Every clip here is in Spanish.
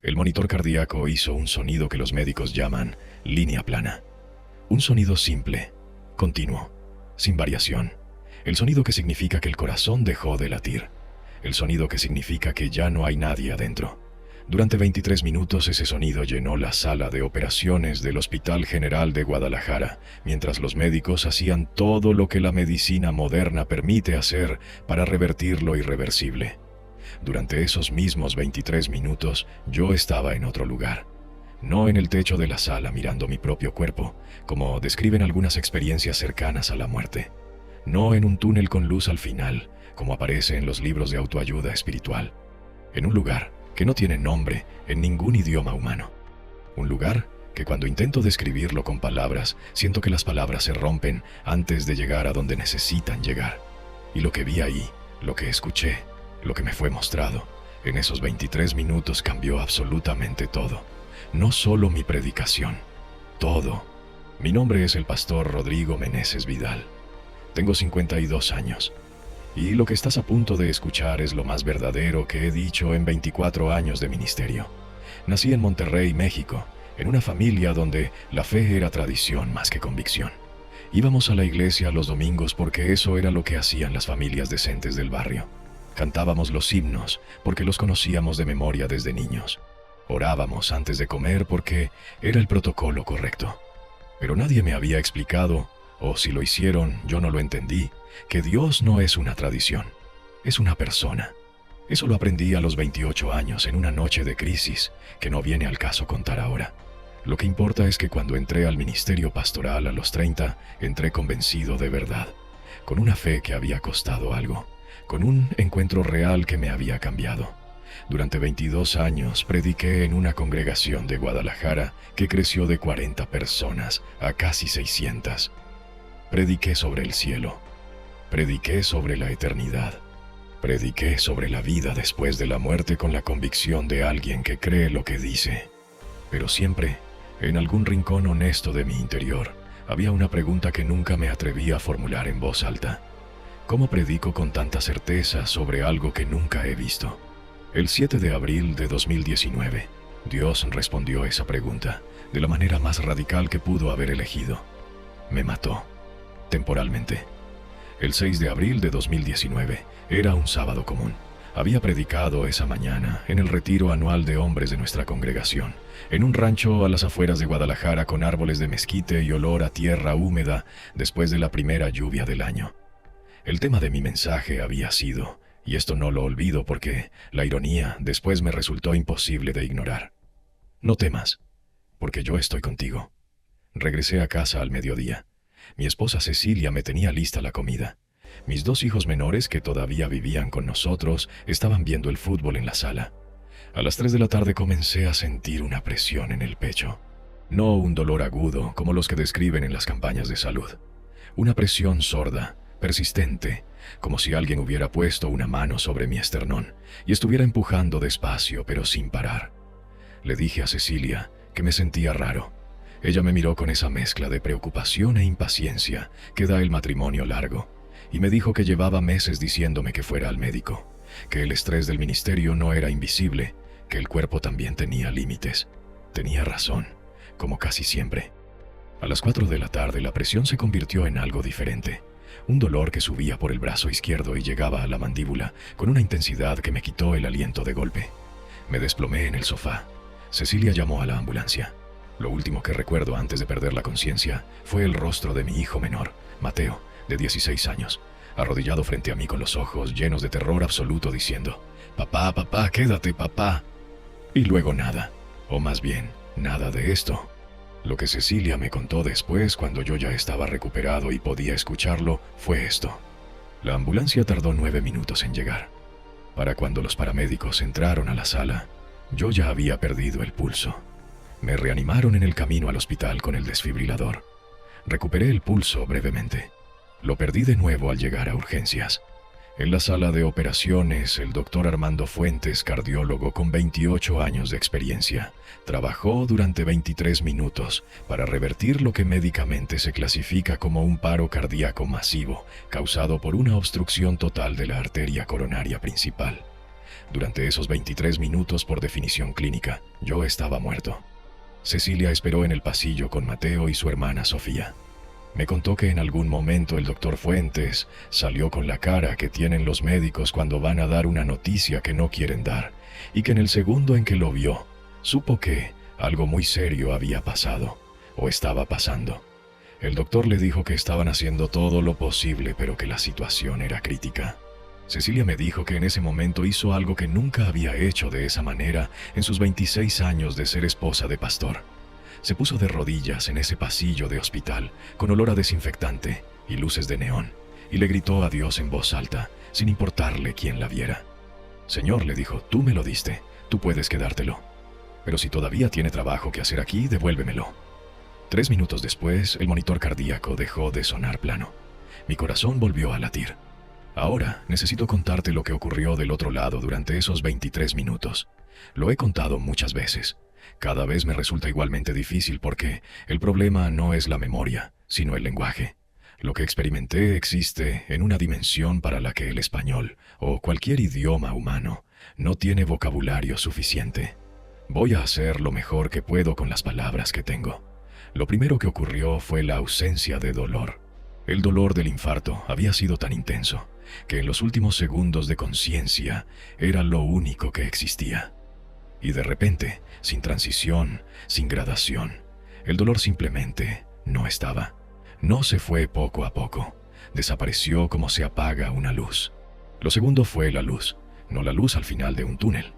El monitor cardíaco hizo un sonido que los médicos llaman línea plana. Un sonido simple, continuo, sin variación. El sonido que significa que el corazón dejó de latir. El sonido que significa que ya no hay nadie adentro. Durante 23 minutos ese sonido llenó la sala de operaciones del Hospital General de Guadalajara, mientras los médicos hacían todo lo que la medicina moderna permite hacer para revertir lo irreversible. Durante esos mismos 23 minutos yo estaba en otro lugar. No en el techo de la sala mirando mi propio cuerpo, como describen algunas experiencias cercanas a la muerte. No en un túnel con luz al final, como aparece en los libros de autoayuda espiritual. En un lugar que no tiene nombre en ningún idioma humano. Un lugar que cuando intento describirlo con palabras, siento que las palabras se rompen antes de llegar a donde necesitan llegar. Y lo que vi ahí, lo que escuché, lo que me fue mostrado, en esos 23 minutos cambió absolutamente todo. No solo mi predicación, todo. Mi nombre es el pastor Rodrigo Meneses Vidal. Tengo 52 años. Y lo que estás a punto de escuchar es lo más verdadero que he dicho en 24 años de ministerio. Nací en Monterrey, México, en una familia donde la fe era tradición más que convicción. Íbamos a la iglesia los domingos porque eso era lo que hacían las familias decentes del barrio. Cantábamos los himnos porque los conocíamos de memoria desde niños. Orábamos antes de comer porque era el protocolo correcto. Pero nadie me había explicado, o si lo hicieron, yo no lo entendí, que Dios no es una tradición, es una persona. Eso lo aprendí a los 28 años en una noche de crisis que no viene al caso contar ahora. Lo que importa es que cuando entré al ministerio pastoral a los 30, entré convencido de verdad, con una fe que había costado algo, con un encuentro real que me había cambiado. Durante 22 años prediqué en una congregación de Guadalajara que creció de 40 personas a casi 600. Prediqué sobre el cielo. Prediqué sobre la eternidad. Prediqué sobre la vida después de la muerte con la convicción de alguien que cree lo que dice. Pero siempre, en algún rincón honesto de mi interior, había una pregunta que nunca me atreví a formular en voz alta. ¿Cómo predico con tanta certeza sobre algo que nunca he visto? El 7 de abril de 2019, Dios respondió esa pregunta de la manera más radical que pudo haber elegido. Me mató, temporalmente. El 6 de abril de 2019 era un sábado común. Había predicado esa mañana en el retiro anual de hombres de nuestra congregación, en un rancho a las afueras de Guadalajara con árboles de mezquite y olor a tierra húmeda después de la primera lluvia del año. El tema de mi mensaje había sido, y esto no lo olvido porque la ironía después me resultó imposible de ignorar: no temas, porque yo estoy contigo. Regresé a casa al mediodía. Mi esposa Cecilia me tenía lista la comida. Mis 2 hijos menores, que todavía vivían con nosotros, estaban viendo el fútbol en la sala. A las 3 de la tarde comencé a sentir una presión en el pecho. No un dolor agudo como los que describen en las campañas de salud. Una presión sorda, persistente, como si alguien hubiera puesto una mano sobre mi esternón y estuviera empujando despacio pero sin parar. Le dije a Cecilia que me sentía raro. Ella me miró con esa mezcla de preocupación e impaciencia que da el matrimonio largo, y me dijo que llevaba meses diciéndome que fuera al médico, que el estrés del ministerio no era invisible, que el cuerpo también tenía límites. Tenía razón, como casi siempre. A las 4 de la tarde la presión se convirtió en algo diferente. Un dolor que subía por el brazo izquierdo y llegaba a la mandíbula con una intensidad que me quitó el aliento de golpe. Me desplomé en el sofá. Cecilia llamó a la ambulancia. Lo último que recuerdo antes de perder la conciencia fue el rostro de mi hijo menor, Mateo, de 16 años, arrodillado frente a mí con los ojos llenos de terror absoluto diciendo: «Papá, papá, quédate, papá». Y luego nada, o más bien, nada de esto. Lo que Cecilia me contó después, cuando yo ya estaba recuperado y podía escucharlo, fue esto. La ambulancia tardó 9 minutos en llegar. Para cuando los paramédicos entraron a la sala, yo ya había perdido el pulso. Me reanimaron en el camino al hospital con el desfibrilador. Recuperé el pulso brevemente. Lo perdí de nuevo al llegar a urgencias. En la sala de operaciones, el doctor Armando Fuentes, cardiólogo con 28 años de experiencia, trabajó durante 23 minutos para revertir lo que médicamente se clasifica como un paro cardíaco masivo causado por una obstrucción total de la arteria coronaria principal. Durante esos 23 minutos, por definición clínica, yo estaba muerto. Cecilia esperó en el pasillo con Mateo y su hermana Sofía. Me contó que en algún momento el doctor Fuentes salió con la cara que tienen los médicos cuando van a dar una noticia que no quieren dar, y que en el segundo en que lo vio, supo que algo muy serio había pasado, o estaba pasando. El doctor le dijo que estaban haciendo todo lo posible, pero que la situación era crítica. Cecilia me dijo que en ese momento hizo algo que nunca había hecho de esa manera en sus 26 años de ser esposa de pastor. Se puso de rodillas en ese pasillo de hospital, con olor a desinfectante y luces de neón, y le gritó a Dios en voz alta, sin importarle quién la viera. Señor, le dijo, tú me lo diste, tú puedes quedártelo. Pero si todavía tiene trabajo que hacer aquí, devuélvemelo. 3 minutos después, el monitor cardíaco dejó de sonar plano. Mi corazón volvió a latir. Ahora necesito contarte lo que ocurrió del otro lado durante esos 23 minutos. Lo he contado muchas veces. Cada vez me resulta igualmente difícil porque el problema no es la memoria, sino el lenguaje. Lo que experimenté existe en una dimensión para la que el español, o cualquier idioma humano, no tiene vocabulario suficiente. Voy a hacer lo mejor que puedo con las palabras que tengo. Lo primero que ocurrió fue la ausencia de dolor. El dolor del infarto había sido tan intenso que en los últimos segundos de conciencia era lo único que existía. Y de repente, sin transición, sin gradación, el dolor simplemente no estaba. No se fue poco a poco. Desapareció como se apaga una luz. Lo segundo fue la luz, no la luz al final de un túnel.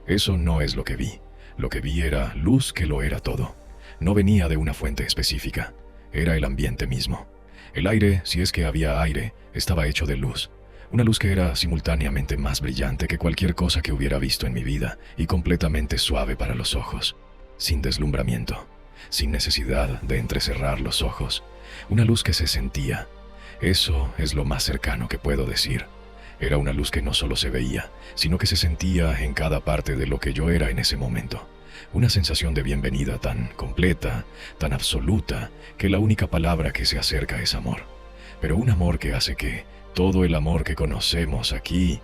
Eso no es lo que vi. Lo que vi era luz que lo era todo. No venía de una fuente específica. Era el ambiente mismo. El aire, si es que había aire, estaba hecho de luz. Una luz que era simultáneamente más brillante que cualquier cosa que hubiera visto en mi vida y completamente suave para los ojos, sin deslumbramiento, sin necesidad de entrecerrar los ojos. Una luz que se sentía. Eso es lo más cercano que puedo decir. Era una luz que no solo se veía, sino que se sentía en cada parte de lo que yo era en ese momento. Una sensación de bienvenida tan completa, tan absoluta, que la única palabra que se acerca es amor. Pero un amor que hace que todo el amor que conocemos aquí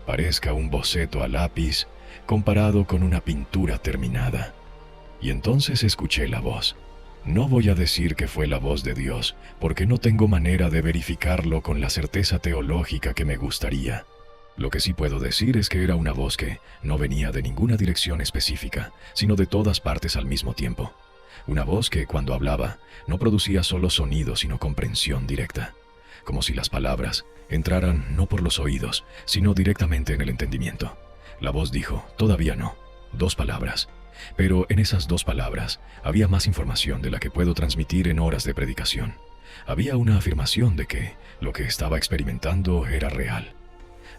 parezca un boceto a lápiz comparado con una pintura terminada. Y entonces escuché la voz. No voy a decir que fue la voz de Dios, porque no tengo manera de verificarlo con la certeza teológica que me gustaría. Lo que sí puedo decir es que era una voz que no venía de ninguna dirección específica, sino de todas partes al mismo tiempo. Una voz que, cuando hablaba, no producía solo sonido, sino comprensión directa. Como si las palabras entraran no por los oídos, sino directamente en el entendimiento. La voz dijo, todavía no, 2 palabras. Pero en esas 2 palabras había más información de la que puedo transmitir en horas de predicación. Había una afirmación de que lo que estaba experimentando era real.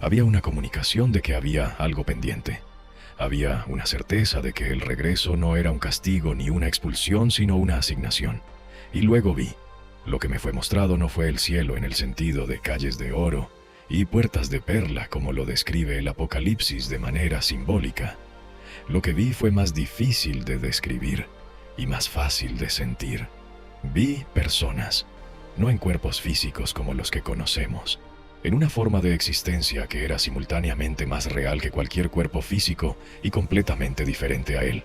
Había una comunicación de que había algo pendiente. Había una certeza de que el regreso no era un castigo ni una expulsión, sino una asignación. Y luego vi. Lo que me fue mostrado no fue el cielo en el sentido de calles de oro y puertas de perla como lo describe el Apocalipsis de manera simbólica. Lo que vi fue más difícil de describir y más fácil de sentir. Vi personas, no en cuerpos físicos como los que conocemos, en una forma de existencia que era simultáneamente más real que cualquier cuerpo físico y completamente diferente a él.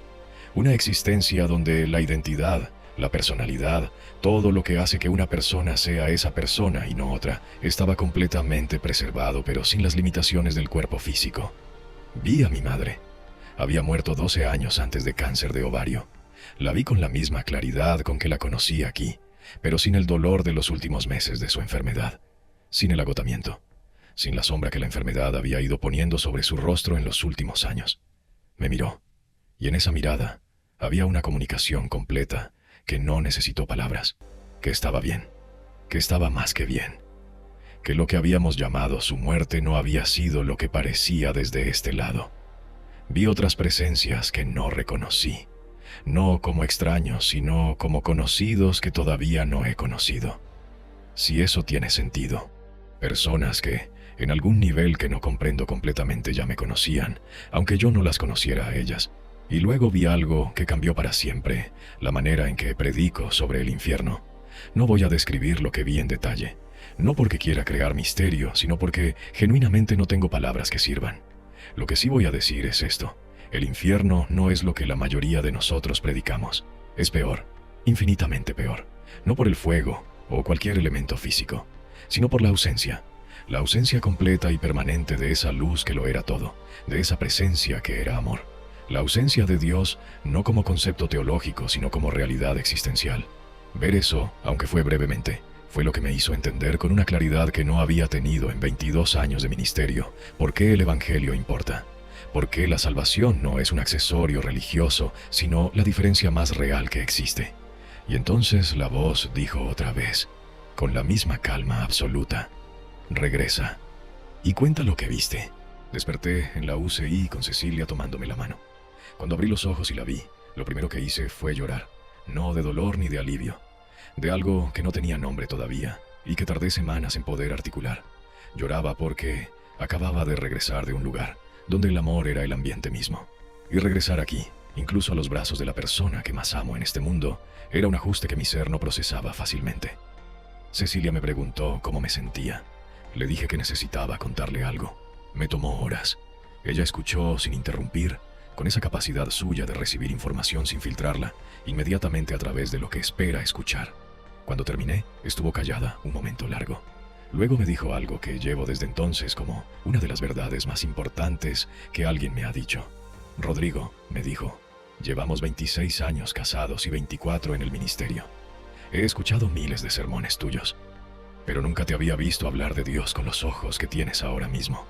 Una existencia donde la identidad, la personalidad, todo lo que hace que una persona sea esa persona y no otra, estaba completamente preservado, pero sin las limitaciones del cuerpo físico. Vi a mi madre. Había muerto 12 años antes de cáncer de ovario. La vi con la misma claridad con que la conocí aquí, pero sin el dolor de los últimos meses de su enfermedad, sin el agotamiento, sin la sombra que la enfermedad había ido poniendo sobre su rostro en los últimos años. Me miró, y en esa mirada había una comunicación completa que no necesitó palabras, que estaba bien, que estaba más que bien, que lo que habíamos llamado su muerte no había sido lo que parecía desde este lado. Vi otras presencias que no reconocí, no como extraños, sino como conocidos que todavía no he conocido. Si eso tiene sentido, personas que, en algún nivel que no comprendo completamente, ya me conocían, aunque yo no las conociera a ellas. Y luego vi algo que cambió para siempre, la manera en que predico sobre el infierno. No voy a describir lo que vi en detalle, no porque quiera crear misterio, sino porque genuinamente no tengo palabras que sirvan. Lo que sí voy a decir es esto: el infierno no es lo que la mayoría de nosotros predicamos. Es peor, infinitamente peor, no por el fuego o cualquier elemento físico, sino por la ausencia completa y permanente de esa luz que lo era todo, de esa presencia que era amor. La ausencia de Dios no como concepto teológico, sino como realidad existencial. Ver eso, aunque fue brevemente, fue lo que me hizo entender con una claridad que no había tenido en 22 años de ministerio por qué el Evangelio importa, por qué la salvación no es un accesorio religioso, sino la diferencia más real que existe. Y entonces la voz dijo otra vez, con la misma calma absoluta: regresa y cuenta lo que viste. Desperté en la UCI con Cecilia tomándome la mano. Cuando abrí los ojos y la vi, lo primero que hice fue llorar, no de dolor ni de alivio, de algo que no tenía nombre todavía y que tardé semanas en poder articular. Lloraba porque acababa de regresar de un lugar donde el amor era el ambiente mismo. Y regresar aquí, incluso a los brazos de la persona que más amo en este mundo, era un ajuste que mi ser no procesaba fácilmente. Cecilia me preguntó cómo me sentía. Le dije que necesitaba contarle algo. Me tomó horas. Ella escuchó sin interrumpir, con esa capacidad suya de recibir información sin filtrarla, inmediatamente a través de lo que espera escuchar. Cuando terminé, estuvo callada un momento largo. Luego me dijo algo que llevo desde entonces como una de las verdades más importantes que alguien me ha dicho. Rodrigo, me dijo, llevamos 26 años casados y 24 en el ministerio. He escuchado miles de sermones tuyos, pero nunca te había visto hablar de Dios con los ojos que tienes ahora mismo.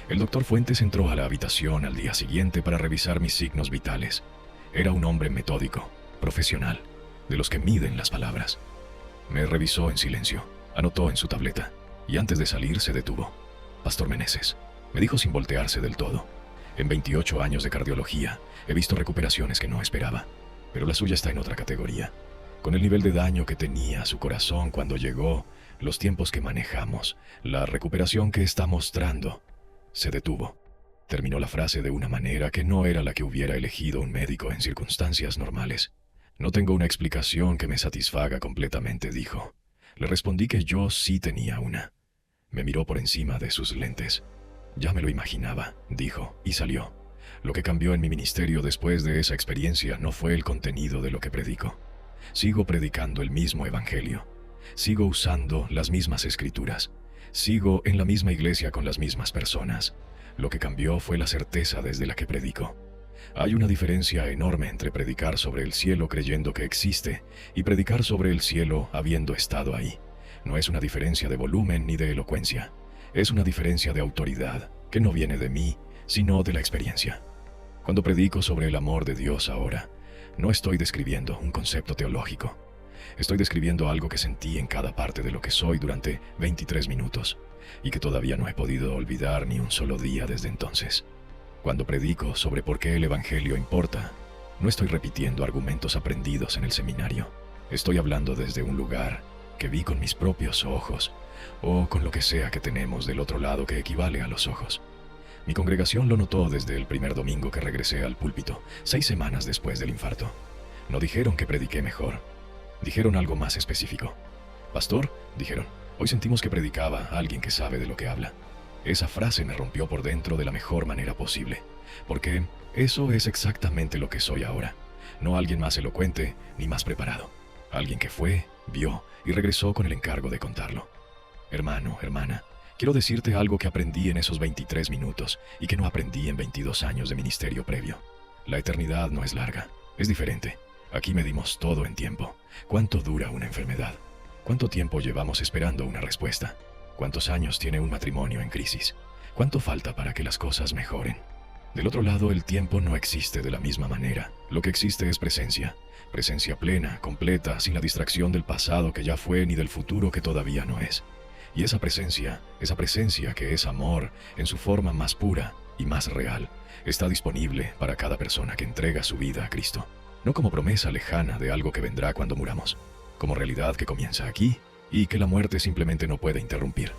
El doctor Fuentes entró a la habitación al día siguiente para revisar mis signos vitales. Era un hombre metódico, profesional, de los que miden las palabras. Me revisó en silencio, anotó en su tableta, y antes de salir se detuvo. Pastor Meneses, me dijo sin voltearse del todo. En 28 años de cardiología, he visto recuperaciones que no esperaba, pero la suya está en otra categoría. Con el nivel de daño que tenía su corazón cuando llegó, los tiempos que manejamos, la recuperación que está mostrando. Se detuvo. Terminó la frase de una manera que no era la que hubiera elegido un médico en circunstancias normales. No tengo una explicación que me satisfaga completamente, dijo. Le respondí que yo sí tenía una. Me miró por encima de sus lentes. Ya me lo imaginaba, dijo, y salió. Lo que cambió en mi ministerio después de esa experiencia no fue el contenido de lo que predico. Sigo predicando el mismo evangelio. Sigo usando las mismas escrituras. Sigo en la misma iglesia con las mismas personas. Lo que cambió fue la certeza desde la que predico. Hay una diferencia enorme entre predicar sobre el cielo creyendo que existe y predicar sobre el cielo habiendo estado ahí. No es una diferencia de volumen ni de elocuencia. Es una diferencia de autoridad que no viene de mí, sino de la experiencia. Cuando predico sobre el amor de Dios ahora, no estoy describiendo un concepto teológico. Estoy describiendo algo que sentí en cada parte de lo que soy durante 23 minutos y que todavía no he podido olvidar ni un solo día desde entonces. Cuando predico sobre por qué el Evangelio importa, no estoy repitiendo argumentos aprendidos en el seminario. Estoy hablando desde un lugar que vi con mis propios ojos o con lo que sea que tenemos del otro lado que equivale a los ojos. Mi congregación lo notó desde el primer domingo que regresé al púlpito, 6 semanas después del infarto. No dijeron que prediqué mejor. Dijeron algo más específico. Pastor, dijeron, hoy sentimos que predicaba a alguien que sabe de lo que habla. Esa frase me rompió por dentro de la mejor manera posible, porque eso es exactamente lo que soy ahora. No alguien más elocuente ni más preparado. Alguien que fue, vio y regresó con el encargo de contarlo. Hermano, hermana, quiero decirte algo que aprendí en esos 23 minutos y que no aprendí en 22 años de ministerio previo. La eternidad no es larga, es diferente. Aquí medimos todo en tiempo. ¿Cuánto dura una enfermedad? ¿Cuánto tiempo llevamos esperando una respuesta? ¿Cuántos años tiene un matrimonio en crisis? ¿Cuánto falta para que las cosas mejoren? Del otro lado, el tiempo no existe de la misma manera. Lo que existe es presencia. Presencia plena, completa, sin la distracción del pasado que ya fue ni del futuro que todavía no es. Y esa presencia que es amor en su forma más pura y más real, está disponible para cada persona que entrega su vida a Cristo. No como promesa lejana de algo que vendrá cuando muramos, como realidad que comienza aquí y que la muerte simplemente no puede interrumpir.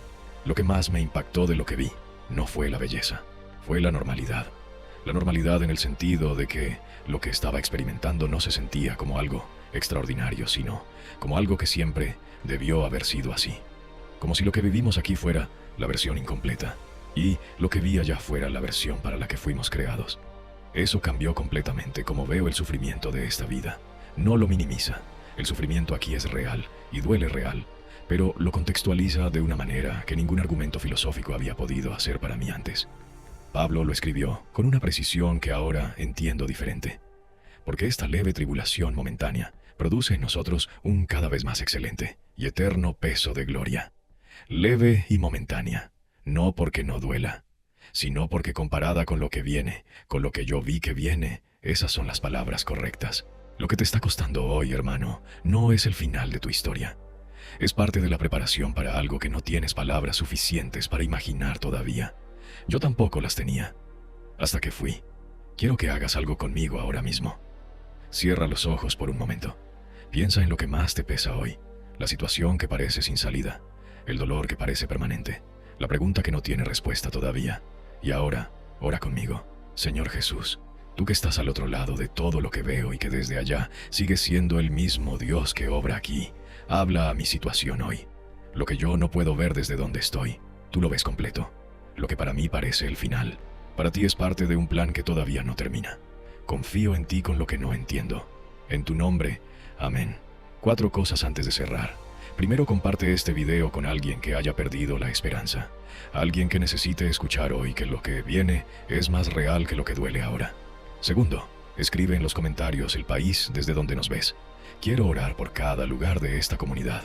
Lo que más me impactó de lo que vi no fue la belleza, fue la normalidad. La normalidad en el sentido de que lo que estaba experimentando no se sentía como algo extraordinario, sino como algo que siempre debió haber sido así. Como si lo que vivimos aquí fuera la versión incompleta, y lo que vi allá fuera la versión para la que fuimos creados. Eso cambió completamente como veo el sufrimiento de esta vida. No lo minimiza. El sufrimiento aquí es real y duele real, pero lo contextualiza de una manera que ningún argumento filosófico había podido hacer para mí antes. Pablo lo escribió con una precisión que ahora entiendo diferente, porque esta leve tribulación momentánea produce en nosotros un cada vez más excelente y eterno peso de gloria. Leve y momentánea, no porque no duela, sino porque comparada con lo que viene, con lo que yo vi que viene, esas son las palabras correctas. Lo que te está costando hoy, hermano, no es el final de tu historia. Es parte de la preparación para algo que no tienes palabras suficientes para imaginar todavía. Yo tampoco las tenía, hasta que fui. Quiero que hagas algo conmigo ahora mismo. Cierra los ojos por un momento. Piensa en lo que más te pesa hoy, la situación que parece sin salida, el dolor que parece permanente, la pregunta que no tiene respuesta todavía. Y ahora, ora conmigo. Señor Jesús, tú que estás al otro lado de todo lo que veo y que desde allá sigues siendo el mismo Dios que obra aquí, habla a mi situación hoy. Lo que yo no puedo ver desde donde estoy, tú lo ves completo. Lo que para mí parece el final, para ti es parte de un plan que todavía no termina. Confío en ti con lo que no entiendo. En tu nombre, amén. 4 cosas antes de cerrar. Primero, comparte este video con alguien que haya perdido la esperanza. Alguien que necesite escuchar hoy que lo que viene es más real que lo que duele ahora. Segundo, escribe en los comentarios el país desde donde nos ves. Quiero orar por cada lugar de esta comunidad.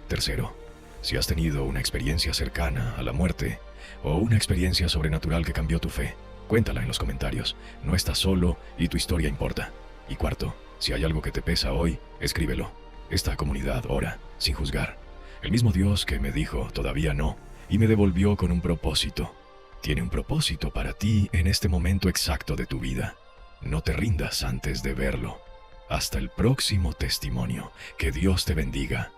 Tercero, si has tenido una experiencia cercana a la muerte o una experiencia sobrenatural que cambió tu fe, cuéntala en los comentarios. No estás solo y tu historia importa. Y cuarto, si hay algo que te pesa hoy, escríbelo. Esta comunidad ora, sin juzgar. El mismo Dios que me dijo, todavía no, y me devolvió con un propósito. Tiene un propósito para ti en este momento exacto de tu vida. No te rindas antes de verlo. Hasta el próximo testimonio. Que Dios te bendiga.